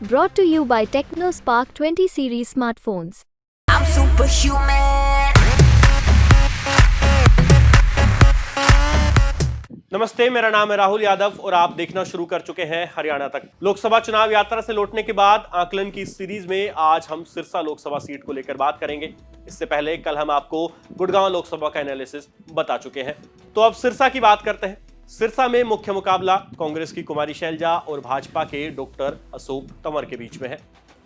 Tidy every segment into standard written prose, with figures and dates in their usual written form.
Brought to you by TechnoSpark 20 series smartphones. I'm superhuman. नमस्ते, मेरा नाम है राहुल यादव और आप देखना शुरू कर चुके हैं हरियाणा तक। लोकसभा चुनाव यात्रा से लौटने के बाद आकलन की सीरीज में आज हम सिरसा लोकसभा सीट को लेकर बात करेंगे। इससे पहले कल हम आपको गुड़गांव लोकसभा का एनालिसिस बता चुके हैं, तो अब सिरसा की बात करते हैं। सिरसा में मुख्य मुकाबला कांग्रेस की कुमारी शैलजा और भाजपा के डॉक्टर अशोक तंवर के बीच में है।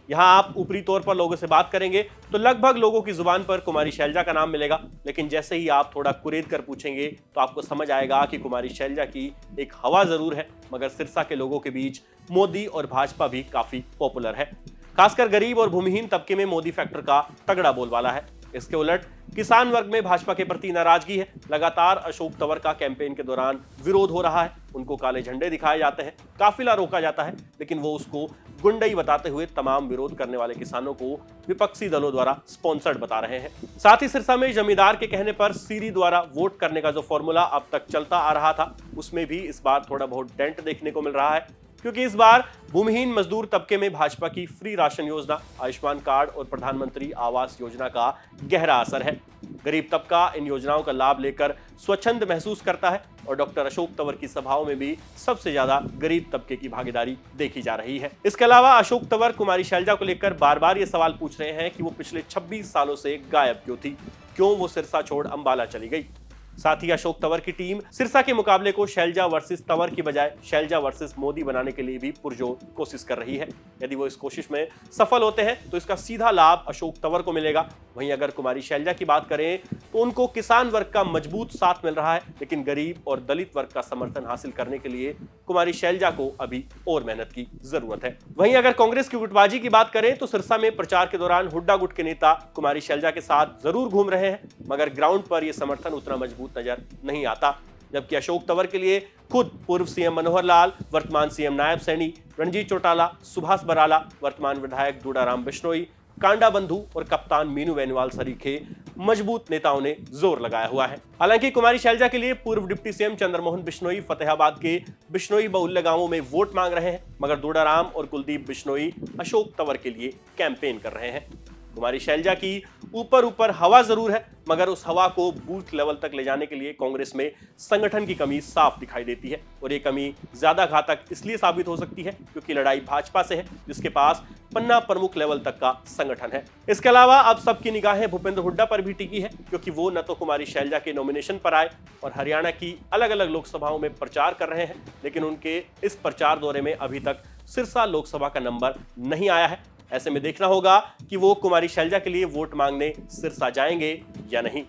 यहाँ आप ऊपरी तौर पर लोगों से बात करेंगे तो लगभग लोगों की जुबान पर कुमारी शैलजा का नाम मिलेगा, लेकिन जैसे ही आप थोड़ा कुरेद कर पूछेंगे तो आपको समझ आएगा कि कुमारी शैलजा की एक हवा जरूर है, मगर सिरसा के लोगों के बीच मोदी और भाजपा भी काफी पॉपुलर है। खासकर गरीब और भूमिहीन तबके में मोदी फैक्टर का तगड़ा बोलबाला है। इसके उलट किसान वर्ग में भाजपा के प्रति नाराजगी है। लगातार अशोक तंवर का कैंपेन के दौरान विरोध हो रहा है, उनको काले झंडे दिखाए जाते हैं, काफिला रोका जाता है, लेकिन वो उसको गुंडई बताते हुए तमाम विरोध करने वाले किसानों को विपक्षी दलों द्वारा स्पॉन्सर्ड बता रहे हैं। साथ ही सिरसा में जमींदार के कहने पर सीरी द्वारा वोट करने का जो फॉर्मूला अब तक चलता आ रहा था, उसमें भी इस बार थोड़ा बहुत डेंट देखने को मिल रहा है, क्योंकि इस बार भूमिहीन मजदूर तबके में भाजपा की फ्री राशन योजना, आयुष्मान कार्ड और प्रधानमंत्री आवास योजना का गहरा असर है। गरीब तबका इन योजनाओं का लाभ लेकर स्वच्छंद महसूस करता है और डॉक्टर अशोक तंवर की सभाओं में भी सबसे ज्यादा गरीब तबके की भागीदारी देखी जा रही है। इसके अलावा अशोक तंवर कुमारी शैलजा को लेकर बार बार ये सवाल पूछ रहे हैं कि वो पिछले 26 सालों से गायब क्यों थी, क्यों वो सिरसा छोड़ अंबाला चली गई। साथ ही अशोक तंवर की टीम सिरसा के मुकाबले को शैलजा वर्सेस तंवर की बजाय शैलजा वर्सेस मोदी बनाने के लिए भी पुरजोर कोशिश कर रही है। यदि वो इस कोशिश में सफल होते हैं तो इसका सीधा लाभ अशोक तंवर को मिलेगा। वहीं अगर कुमारी शैलजा की बात करें तो उनको किसान वर्ग का मजबूत साथ मिल रहा है, लेकिन गरीब और दलित वर्ग का समर्थन हासिल करने के लिए कुमारी शैलजा को अभी और मेहनत की जरूरत है। वहीं अगर कांग्रेस की गुटबाजी की बात करें तो सिरसा में प्रचार के दौरान हुड्डा गुट के नेता कुमारी शैलजा के साथ जरूर घूम रहे हैं, मगर ग्राउंड पर यह समर्थन उतना मजबूत नजर नहीं आता। जबकि अशोक तंवर के लिए खुद पूर्व सीएम मनोहर लाल, वर्तमान सीएम नायब सैनी, रणजीत चौटाला, सुभाष बराला, वर्तमान विधायक दूडाराम बिश्नोई, कांडा बंधु और कप्तान मीनू बेनीवाल सरीखे मजबूत नेताओं ने जोर लगाया हुआ है। हालांकि कुमारी शैलजा के लिए पूर्व डिप्टी सीएम चंद्रमोहन बिश्नोई फतेहाबाद के बिश्नोई बहुल्य गांवों में वोट मांग रहे हैं, मगर दूडाराम और कुलदीप बिश्नोई अशोक तंवर के लिए कैंपेन कर रहे हैं। कुमारी शैलजा की ऊपर हवा जरूर है, मगर उस हवा को बूथ लेवल तक ले जाने के लिए कांग्रेस में संगठन की कमी साफ दिखाई देती है, और ये कमी ज्यादा घातक इसलिए साबित हो सकती है क्योंकि लड़ाई भाजपा से है, जिसके पास पन्ना प्रमुख लेवल तक का संगठन है। इसके अलावा अब सबकी निगाहें भूपेंद्र हुड्डा पर भी टिकी है, क्योंकि वो न तो कुमारी शैलजा के नॉमिनेशन पर आए और हरियाणा की अलग अलग लोकसभाओं में प्रचार कर रहे हैं, लेकिन उनके इस प्रचार दौरे में अभी तक सिरसा लोकसभा का नंबर नहीं आया है। ऐसे में देखना होगा कि वो कुमारी शैलजा के लिए वोट मांगने सिरसा जाएंगे या नहीं।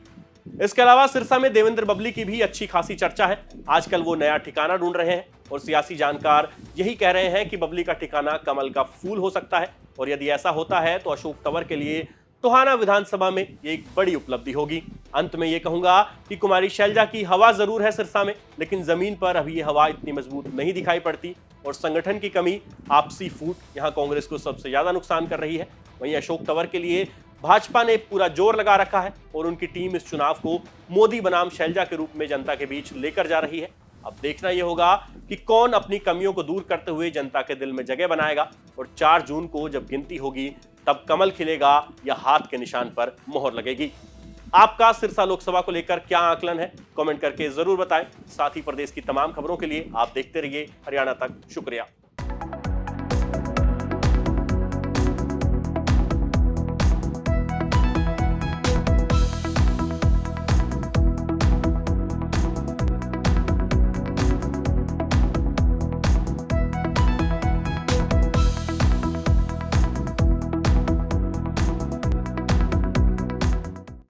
इसके अलावा सिरसा में देवेंद्र बबली की भी अच्छी खासी चर्चा है। आजकल वो नया ठिकाना ढूंढ रहे हैं और सियासी जानकार यही कह रहे हैं कि बबली का ठिकाना कमल का फूल हो सकता है, और यदि ऐसा होता है तो अशोक तंवर के लिए टोहाना विधानसभा में ये एक बड़ी उपलब्धि होगी। अंत में ये कहूंगा कि कुमारी शैलजा की हवा जरूर है सिरसा में, लेकिन जमीन पर अभी ये हवा इतनी मजबूत नहीं दिखाई पड़ती, और संगठन की कमी, आपसी फूट यहाँ कांग्रेस को सबसे ज्यादा नुकसान कर रही है। वहीं अशोक तंवर के लिए भाजपा ने पूरा जोर लगा रखा है और उनकी टीम इस चुनाव को मोदी बनाम शैलजा के रूप में जनता के बीच लेकर जा रही है। अब देखना यह होगा कि कौन अपनी कमियों को दूर करते हुए जनता के दिल में जगह बनाएगा, और 4 जून को जब गिनती होगी तब कमल खिलेगा या हाथ के निशान पर मोहर लगेगी। आपका सिरसा लोकसभा को लेकर क्या आकलन है, कमेंट करके जरूर बताएं। साथ ही प्रदेश की तमाम खबरों के लिए आप देखते रहिए हरियाणा तक। शुक्रिया।